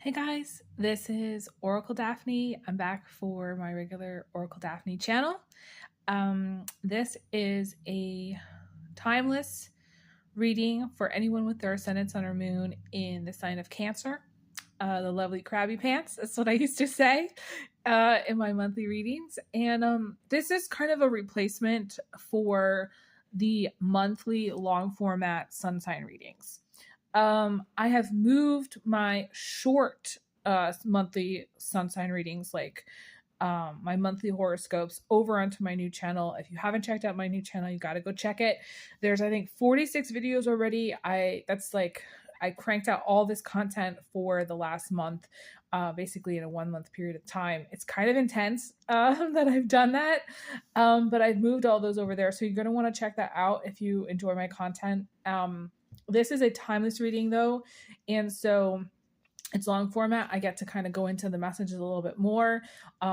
Hey guys, this is OracleDaphne. I'm back for my regular OracleDaphne channel. This is a timeless reading for anyone with their ascendant, sun, or moon in the sign of Cancer. The lovely crabby pants, that's what I used to say in my monthly readings. And this is kind of a replacement for the monthly long format sun sign readings. I have moved my short monthly sun sign readings, like my monthly horoscopes, over onto my new channel. If you haven't checked out my new channel, you got to go check it. There's, I think, 46 videos already. I cranked out all this content for the last month, basically in a 1 month period of time. It's kind of intense that I've done that, but I've moved all those over there. So you're going to want to check that out if you enjoy my content. This is a timeless reading though, and so it's long format. I get to kind of go into the messages a little bit more.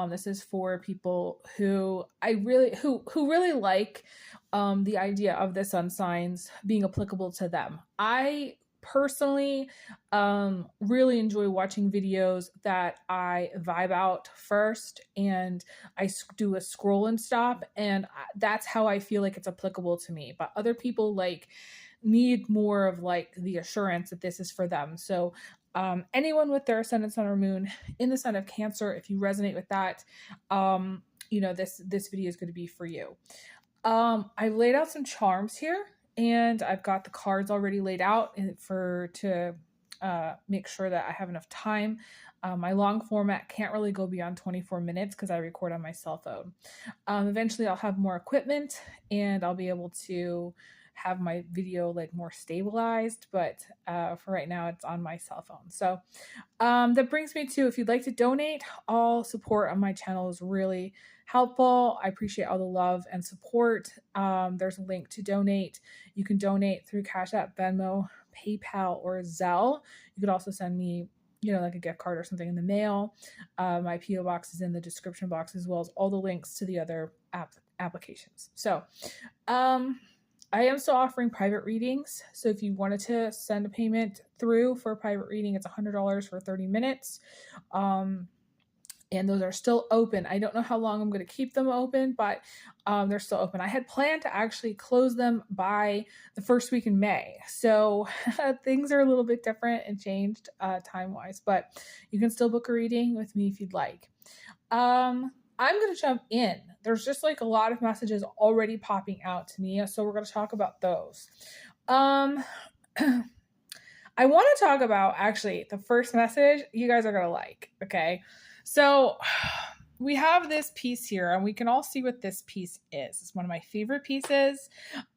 This is for people who really like the idea of the sun signs being applicable to them. I personally really enjoy watching videos that I vibe out first and I do a scroll and stop, and that's how I feel like it's applicable to me. But other people need more of the assurance that this is for them. So anyone with their ascendant, sun, or moon in the sign of Cancer, if you resonate with that, this video is going to be for you. I've laid out some charms here, and I've got the cards already laid out to make sure that I have enough time. My long format can't really go beyond 24 minutes because I record on my cell phone. Eventually I'll have more equipment and I'll be able to have my video more stabilized, but for right now it's on my cell phone. So that brings me to, if you'd like to donate, all support on my channel is really helpful. I appreciate all the love and support. There's a link to donate. You can donate through Cash App, Venmo, PayPal, or Zelle. You could also send me a gift card or something in the mail. My PO box is in the description box, as well as all the links to the other applications. So I am still offering private readings. So if you wanted to send a payment through for a private reading, it's $100 for 30 minutes. And those are still open. I don't know how long I'm going to keep them open, but they're still open. I had planned to actually close them by the first week in May. So things are a little bit different and changed time-wise, but you can still book a reading with me if you'd like. I'm going to jump in. There's just a lot of messages already popping out to me. So we're going to talk about those. I want to talk about actually the first message you guys are going to like. Okay. So we have this piece here and we can all see what this piece is. It's one of my favorite pieces.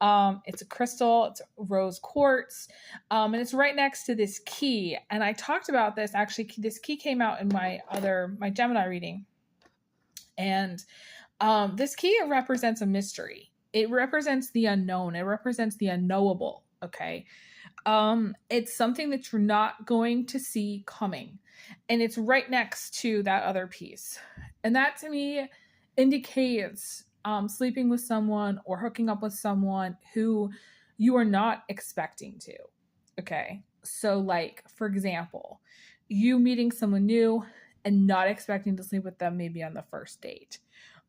It's a crystal, it's rose quartz, and it's right next to this key. And I talked about this, actually, this key came out in my Gemini reading. And this key represents a mystery. It represents the unknown. It represents the unknowable. Okay. It's something that you're not going to see coming. And it's right next to that other piece. And that to me indicates sleeping with someone or hooking up with someone who you are not expecting to. Okay. So for example, you meeting someone new and not expecting to sleep with them maybe on the first date.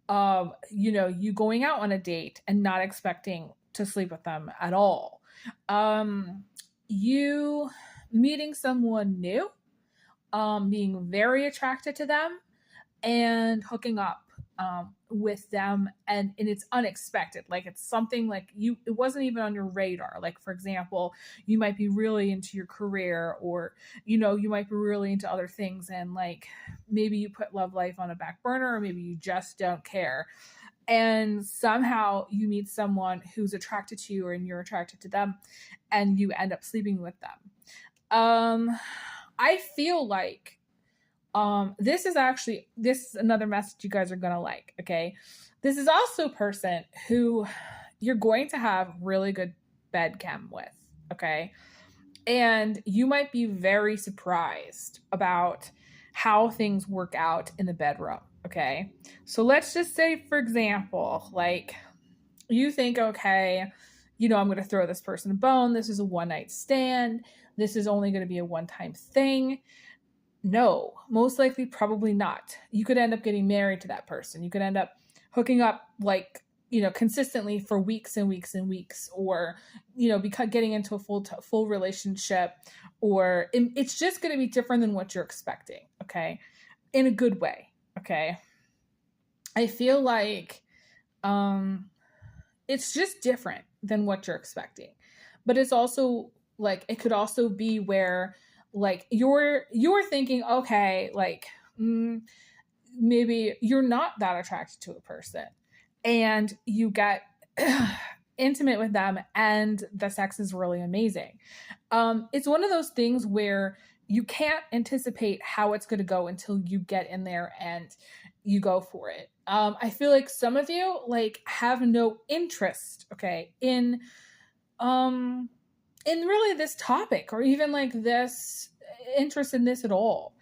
You going out on a date and not expecting to sleep with them at all. You meeting someone new, being very attracted to them and hooking up with them, and it's unexpected. It's something it wasn't even on your radar. For example, you might be really into your career, or you might be really into other things, and maybe you put love life on a back burner, or maybe you just don't care, and somehow you meet someone who's attracted to you and you're attracted to them and you end up sleeping with them. I feel this is another message you guys are going to like. Okay. This is also a person who you're going to have really good bed chem with. Okay. And you might be very surprised about how things work out in the bedroom. Okay. So let's just say, for example, you think, okay, I'm going to throw this person a bone. This is a one night stand. This is only going to be a one-time thing. No, most likely probably not. You could end up getting married to that person. You could end up hooking up like, consistently for weeks and weeks and weeks, or, because getting into a full relationship, or it's just going to be different than what you're expecting. Okay. In a good way. Okay. I feel like, it's just different than what you're expecting, but it's also like, it could also be where like you're thinking, okay, like, maybe you're not that attracted to a person and you get intimate with them and the sex is really amazing. It's one of those things where you can't anticipate how it's going to go until you get in there and you go for it. I feel like some of you like have no interest, okay, in really this topic, or even like this interest in this at all.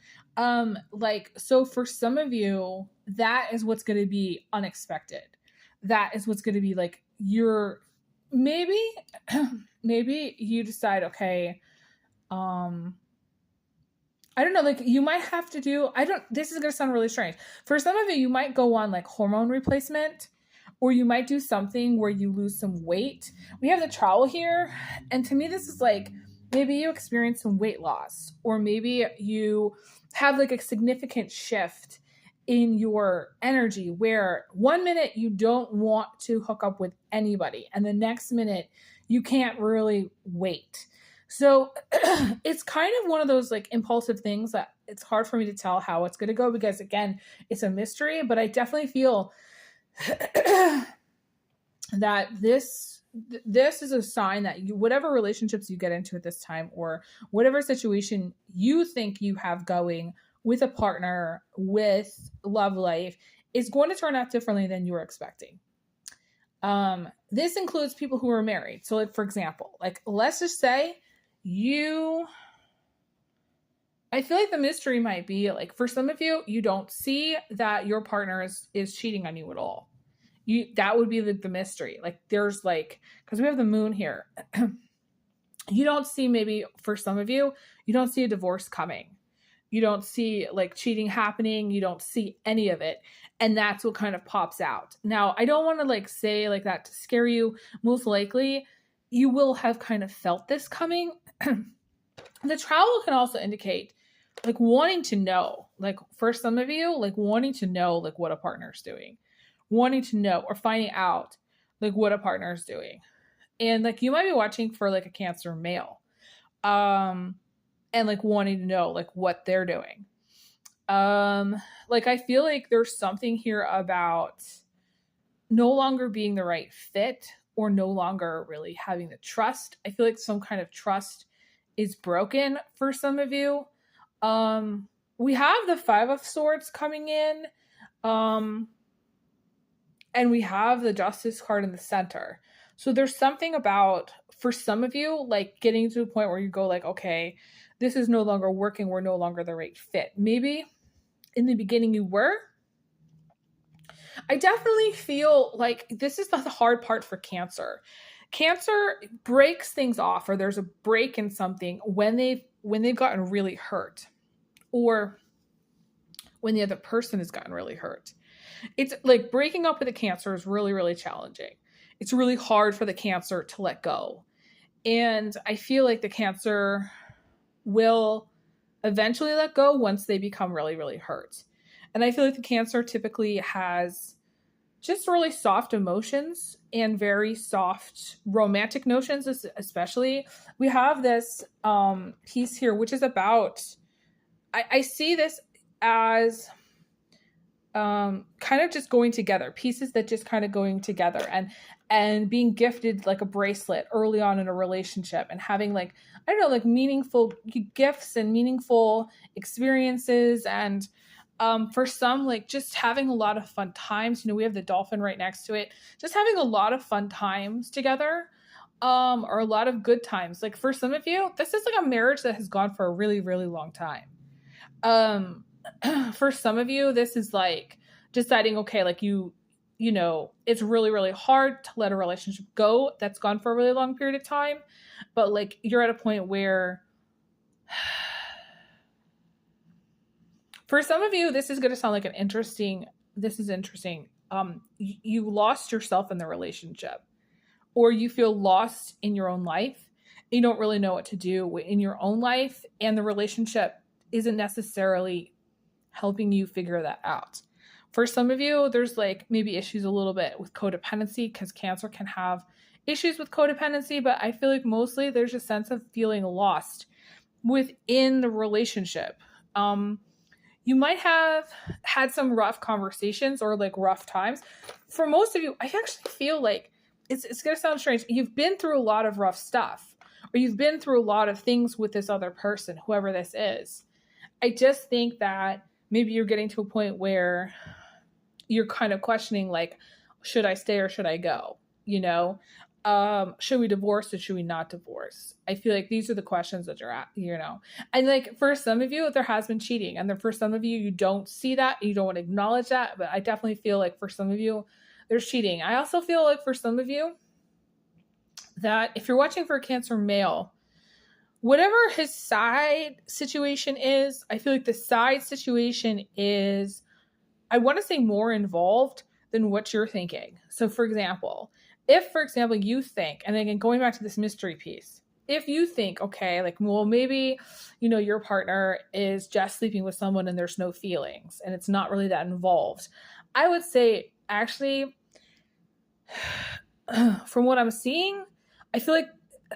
Like, so for some of you, that is what's going to be unexpected. That is what's going to be like, you're maybe maybe you decide, okay, I don't know, like you might have to do, this is going to sound really strange. For some of you might go on like hormone replacement, or you might do something where you lose some weight. We have the trowel here. And to me, this is like, maybe you experience some weight loss, or maybe you have like a significant shift in your energy where 1 minute you don't want to hook up with anybody, and the next minute you can't really wait. So it's kind of one of those like impulsive things that it's hard for me to tell how it's going to go, because again, it's a mystery, but I definitely feel that this is a sign that whatever relationships you get into at this time, or whatever situation you think you have going with a partner, with love life, is going to turn out differently than you were expecting. This includes people who are married. So like, for example, like let's just say I feel like the mystery might be like, for some of you, you don't see that your partner is cheating on you at all. That would be the mystery. Like there's like, because we have the moon here. You don't see, maybe for some of you, you don't see a divorce coming. You don't see like cheating happening. You don't see any of it. And that's what kind of pops out. Now, I don't want to like say like that to scare you. Most likely you will have kind of felt this coming. The trowel can also indicate like wanting to know, like for some of you, like wanting to know like what a partner's doing, wanting to know or finding out like what a partner's doing. And like you might be watching for like a Cancer male, and like wanting to know like what they're doing. Like I feel like there's something here about no longer being the right fit, or no longer really having the trust. I feel like some kind of trust is broken for some of you. We have the 5 of Swords coming in, and we have the Justice card in the center. So there's something about, for some of you, like getting to a point where you go like, okay, this is no longer working. We're no longer the right fit. Maybe in the beginning you were. I definitely feel like this is the hard part for Cancer. Cancer breaks things off, or there's a break in something when they've gotten really hurt, or when the other person has gotten really hurt. It's like breaking up with a Cancer is really, really challenging. It's really hard for the Cancer to let go. And I feel like the Cancer will eventually let go once they become really, really hurt. And I feel like the Cancer typically has just really soft emotions and very soft romantic notions, especially. We have this piece here, which is about, I see this as kind of just going together, pieces that just kind of going together, and being gifted like a bracelet early on in a relationship, and having like, I don't know, like meaningful gifts and meaningful experiences. And for some, like just having a lot of fun times. We have the dolphin right next to it. Just having a lot of fun times together, or a lot of good times. Like for some of you, this is like a marriage that has gone for a really, really long time. For some of you, this is like deciding, okay, like you know, it's really, really hard to let a relationship go that's gone for a really long period of time. But like you're at a point where For some of you, this is going to sound like this is interesting. You lost yourself in the relationship, or you feel lost in your own life. You don't really know what to do in your own life, and the relationship isn't necessarily helping you figure that out. For some of you, there's like maybe issues a little bit with codependency, because Cancer can have issues with codependency, but I feel like mostly there's a sense of feeling lost within the relationship. You might have had some rough conversations or like rough times. For most of you, I actually feel like it's going to sound strange. You've been through a lot of rough stuff, or you've been through a lot of things with this other person, whoever this is. I just think that maybe you're getting to a point where you're kind of questioning, like, should I stay or should I go? You know, should we divorce or should we not divorce? I feel like these are the questions that you're at, you know. And like for some of you, there has been cheating. And then for some of you, you don't see that. You don't want to acknowledge that. But I definitely feel like for some of you, there's cheating. I also feel like for some of you that if you're watching for a Cancer male, whatever his side situation is, I feel like the side situation is, I want to say, more involved than what you're thinking. So for example, if, for example, you think, and again, going back to this mystery piece, if you think, okay, like, well, maybe, you know, your partner is just sleeping with someone and there's no feelings and it's not really that involved, I would say, actually, from what I'm seeing, I feel like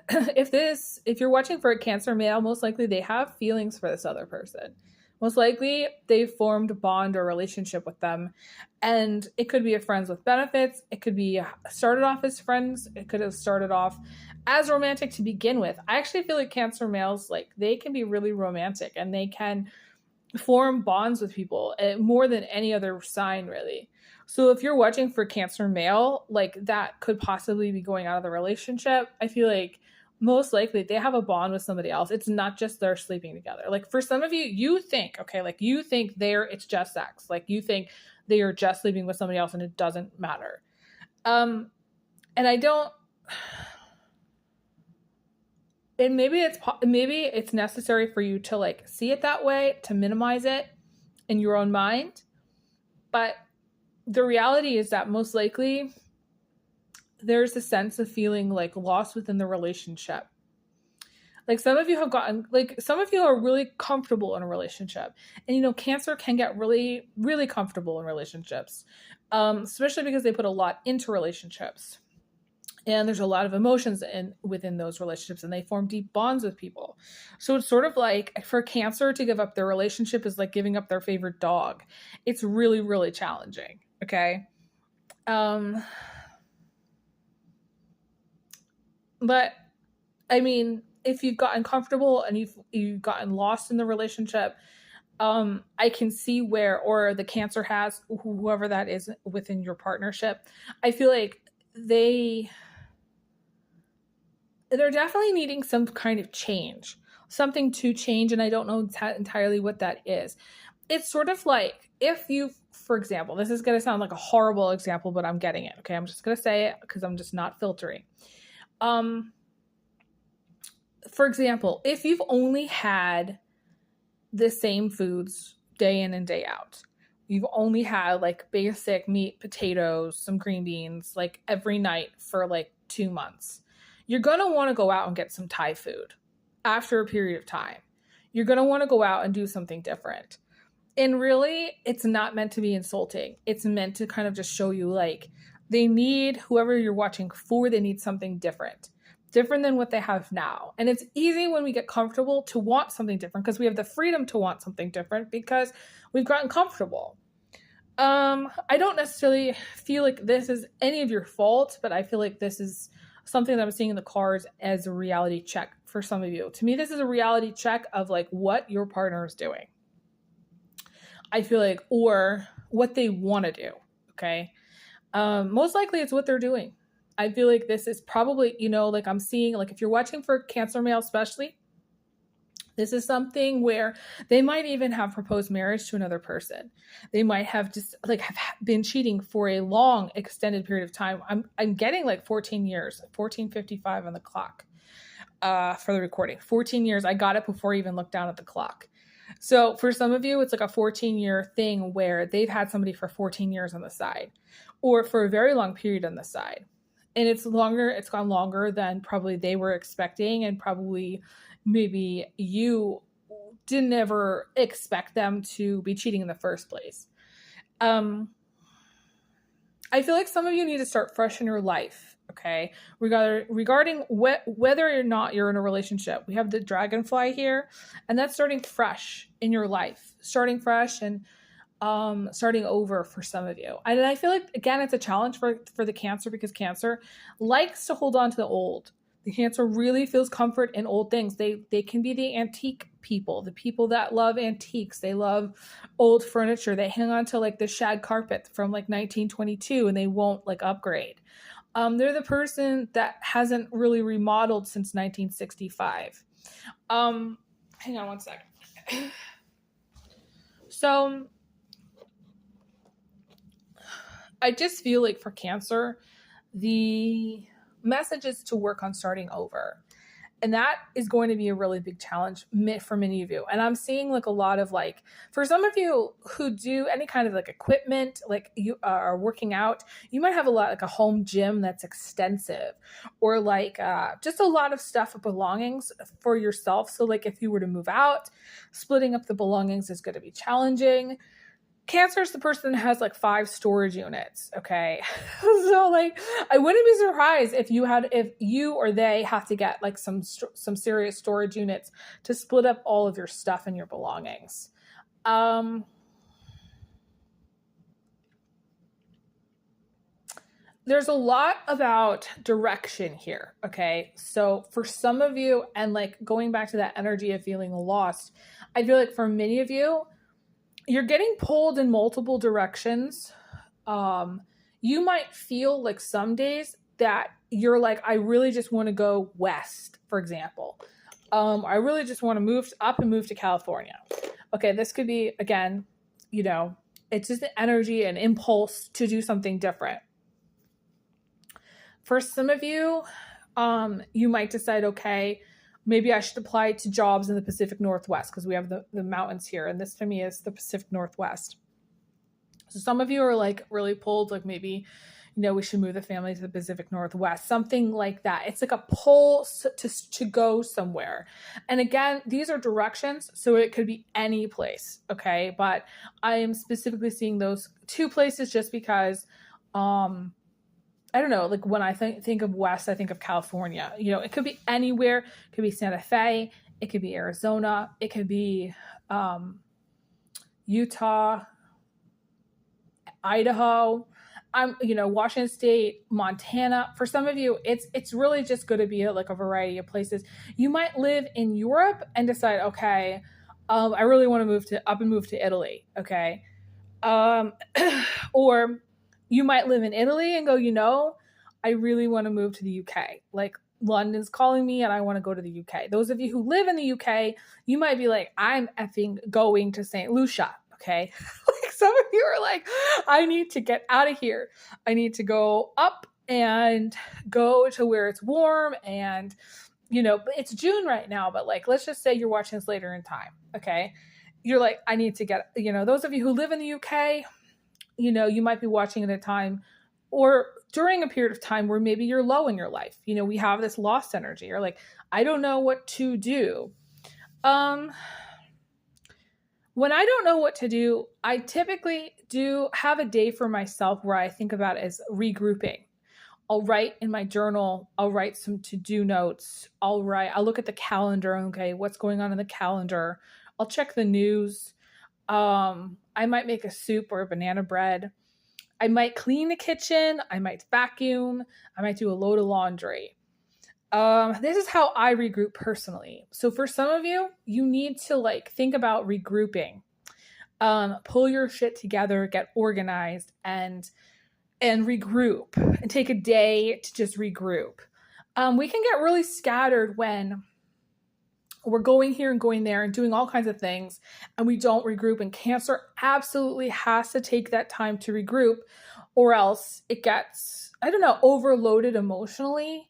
if you're watching for a Cancer male, most likely they have feelings for this other person. Most likely they formed a bond or relationship with them. And it could be a friends with benefits. It could be started off as friends. It could have started off as romantic to begin with. I actually feel like Cancer males, like, they can be really romantic and they can form bonds with people more than any other sign, really. So if you're watching for Cancer male, like, that could possibly be going out of the relationship. I feel like most likely they have a bond with somebody else. It's not just they're sleeping together. Like for some of you, you think, okay, like you think it's just sex. Like you think they are just sleeping with somebody else and it doesn't matter. And maybe it's necessary for you to like see it that way, to minimize it in your own mind. But the reality is that most likely there's a sense of feeling like lost within the relationship. Like some of you are really comfortable in a relationship. And, you know, Cancer can get really, really comfortable in relationships, especially because they put a lot into relationships. And there's a lot of emotions within those relationships, and they form deep bonds with people. So it's sort of like for Cancer to give up their relationship is like giving up their favorite dog. It's really, really challenging. Okay. But I mean, if you've gotten comfortable and you've gotten lost in the relationship, I can see where, or the Cancer has, whoever that is within your partnership, I feel like they're definitely needing some kind of change, something to change. And I don't know entirely what that is. It's sort of like if you, for example, this is going to sound like a horrible example, but I'm getting it. Okay. I'm just going to say it because I'm just not filtering. For example, if you've only had the same foods day in and day out, you've only had like basic meat, potatoes, some green beans, like every night for like 2 months, you're going to want to go out and get some Thai food after a period of time. You're going to want to go out and do something different. And really, it's not meant to be insulting. It's meant to kind of just show you like they need, whoever you're watching for, they need something different than what they have now. And it's easy when we get comfortable to want something different because we have the freedom to want something different because we've gotten comfortable. I don't necessarily feel like this is any of your fault, but I feel like this is something that I'm seeing in the cards as a reality check for some of you. To me, this is a reality check of like what your partner is doing. I feel like, or what they want to do. Okay. Most likely it's what they're doing. I feel like this is probably, you know, like I'm seeing, like if you're watching for Cancer male especially, this is something where they might even have proposed marriage to another person. They might have just like have been cheating for a long extended period of time. I'm getting like 14 years, 14:55 on the clock for the recording. 14 years. I got it before I even looked down at the clock. So for some of you, it's like a 14-year thing where they've had somebody for 14 years on the side or for a very long period on the side. And it's gone longer than probably they were expecting, and probably maybe you didn't ever expect them to be cheating in the first place. I feel like some of you need to start fresh in your life, okay? Regarding whether or not you're in a relationship. We have the dragonfly here, and that's starting fresh in your life. Starting fresh and starting over for some of you. And I feel like, again, it's a challenge for the Cancer, because Cancer likes to hold on to the old. The Cancer really feels comfort in old things. They can be the antique people, the people that love antiques. They love old furniture. They hang on to like the shag carpet from like 1922 and they won't like upgrade. They're the person that hasn't really remodeled since 1965. Hang on one second. So I just feel like for Cancer, the message is to work on starting over. And that is going to be a really big challenge for many of you. And I'm seeing like a lot of like, for some of you who do any kind of like equipment, like you are working out, you might have a lot like a home gym that's extensive, or like just a lot of stuff of belongings for yourself. So like if you were to move out, splitting up the belongings is going to be challenging. Cancer is the person that has like 5 storage units. Okay. So like, I wouldn't be surprised if you or they have to get like some serious storage units to split up all of your stuff and your belongings. There's a lot about direction here. Okay. So for some of you, and like going back to that energy of feeling lost, I feel like for many of you, you're getting pulled in multiple directions. You might feel like some days that you're like, I really just want to go west, for example. I really just want to move to California. Okay, this could be, again, it's just an energy and impulse to do something different. For some of you, you might decide, okay, maybe I should apply to jobs in the Pacific Northwest, because we have the mountains here. And this to me is the Pacific Northwest. So some of you are like really pulled, like maybe, we should move the family to the Pacific Northwest, something like that. It's like a pull to go somewhere. And again, these are directions, so it could be any place. Okay. But I am specifically seeing those 2 places just because, I don't know, like when I think of West, I think of California. It could be anywhere. It could be Santa Fe. It could be Arizona. It could be Utah, Idaho, Washington State, Montana. For some of you, it's really just going to be like a variety of places. You might live in Europe and decide, okay, I really want to move to Italy. Okay. Or you might live in Italy and go, I really want to move to the UK. Like London's calling me and I want to go to the UK. Those of you who live in the UK, you might be like, I'm effing going to St. Lucia. Okay. Like some of you are like, I need to get out of here. I need to go up and go to where it's warm. And, but it's June right now, but like, let's just say you're watching this later in time. Okay. You're like, I need to get, those of you who live in the UK, you might be watching at a time or during a period of time where maybe you're low in your life. We have this lost energy. You're like, I don't know what to do. When I don't know what to do, I typically do have a day for myself where I think about it as regrouping. I'll write in my journal. I'll write some to-do notes. I'll look at the calendar. Okay, what's going on in the calendar? I'll check the news. I might make a soup or a banana bread. I might clean the kitchen. I might vacuum. I might do a load of laundry. This is how I regroup personally. So for some of you, you need to like think about regrouping. Pull your shit together, get organized, and regroup, and take a day to just regroup. We can get really scattered when we're going here and going there and doing all kinds of things, and we don't regroup. And Cancer absolutely has to take that time to regroup, or else it gets, overloaded emotionally.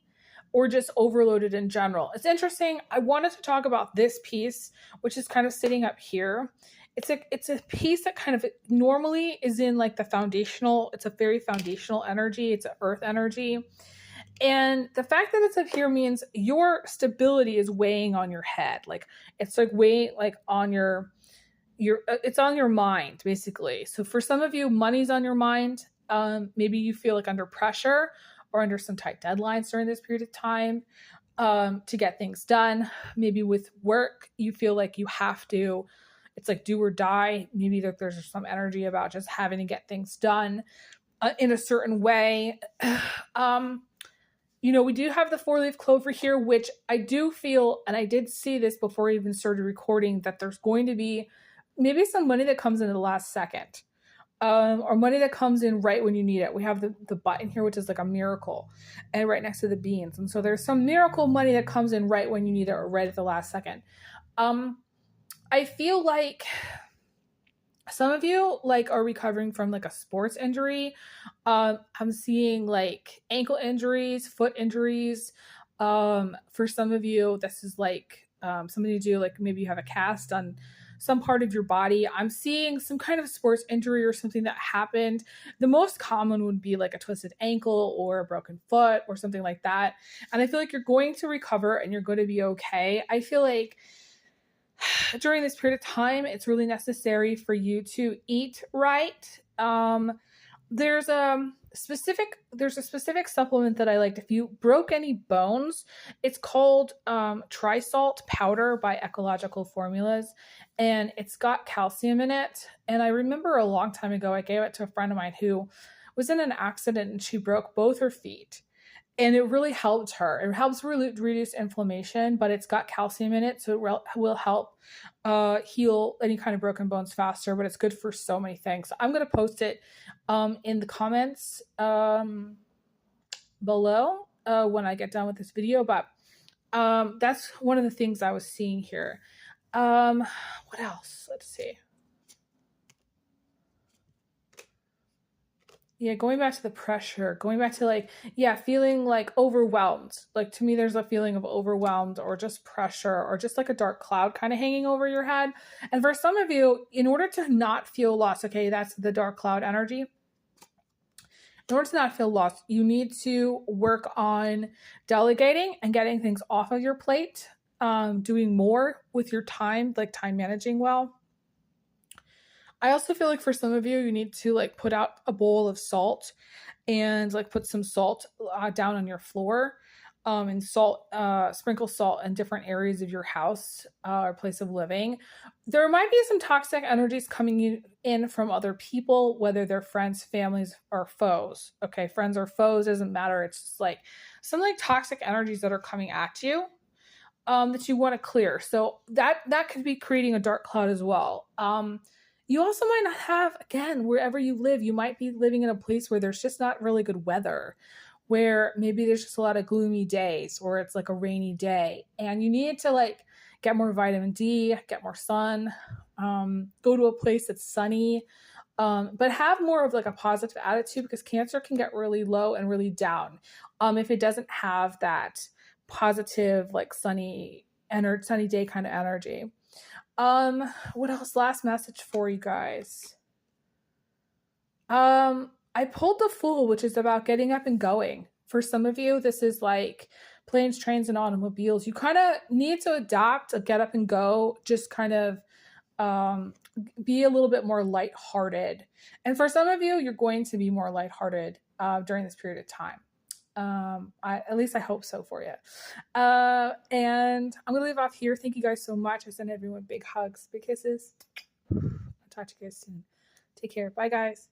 or just overloaded in general. It's interesting. I wanted to talk about this piece, which is kind of sitting up here. It's a piece that kind of normally is in like the foundational, it's a very foundational energy. It's an earth energy. And the fact that it's up here means your stability is weighing on your head. Like it's like weighing like on your it's on your mind basically. So for some of you, money's on your mind. Maybe you feel like under pressure or under some tight deadlines during this period of time to get things done. Maybe with work, you feel like you have to, it's like do or die. Maybe there's some energy about just having to get things done in a certain way. You know, we do have the 4-leaf clover here, which I do feel, and I did see this before I even started recording, that there's going to be maybe some money that comes in at the last second, or money that comes in right when you need it. We have the button here, which is like a miracle, and right next to the beans. And so there's some miracle money that comes in right when you need it or right at the last second. I feel like some of you like are recovering from like a sports injury. I'm seeing like ankle injuries, foot injuries. For some of you, this is like something to do, like maybe you have a cast on some part of your body. I'm seeing some kind of sports injury or something that happened. The most common would be like a twisted ankle or a broken foot or something like that. And I feel like you're going to recover and you're going to be okay. I feel like during this period of time, it's really necessary for you to eat right. There's a specific supplement that I liked. If you broke any bones, it's called Trisalt powder by Ecological Formulas, and it's got calcium in it. And I remember a long time ago, I gave it to a friend of mine who was in an accident and she broke both her feet. And it really helped her. It helps reduce inflammation, but it's got calcium in it, so it will help heal any kind of broken bones faster, but it's good for so many things. I'm going to post it in the comments below when I get done with this video, but that's one of the things I was seeing here. What else? Let's see. Yeah, going back to the pressure, going back to like, yeah, feeling like overwhelmed. Like to me, there's a feeling of overwhelmed or just pressure or just like a dark cloud kind of hanging over your head. And for some of you, in order to not feel lost, okay, that's the dark cloud energy. In order to not feel lost, you need to work on delegating and getting things off of your plate, doing more with your time, like time managing well. I also feel like for some of you, you need to like put out a bowl of salt and like put some salt down on your floor and sprinkle salt in different areas of your house or place of living. There might be some toxic energies coming in from other people, whether they're friends, families, or foes. Okay, friends or foes, doesn't matter. It's just like some like toxic energies that are coming at you that you want to clear. So that could be creating a dark cloud as well. You also might not have, again, wherever you live, you might be living in a place where there's just not really good weather, where maybe there's just a lot of gloomy days or it's like a rainy day and you need to like get more vitamin D, get more sun, go to a place that's sunny, but have more of like a positive attitude because Cancer can get really low and really down if it doesn't have that positive, like sunny day kind of energy. What else? Last message for you guys. I pulled the Fool, which is about getting up and going. For some of you, this is like planes, trains, and automobiles. You kind of need to adopt a get up and go, just kind of be a little bit more lighthearted. And for some of you, you're going to be more lighthearted during this period of time. At least I hope so for you. And I'm going to leave off here. Thank you guys so much. I send everyone big hugs, big kisses. I'll talk to you guys soon. Take care. Bye, guys.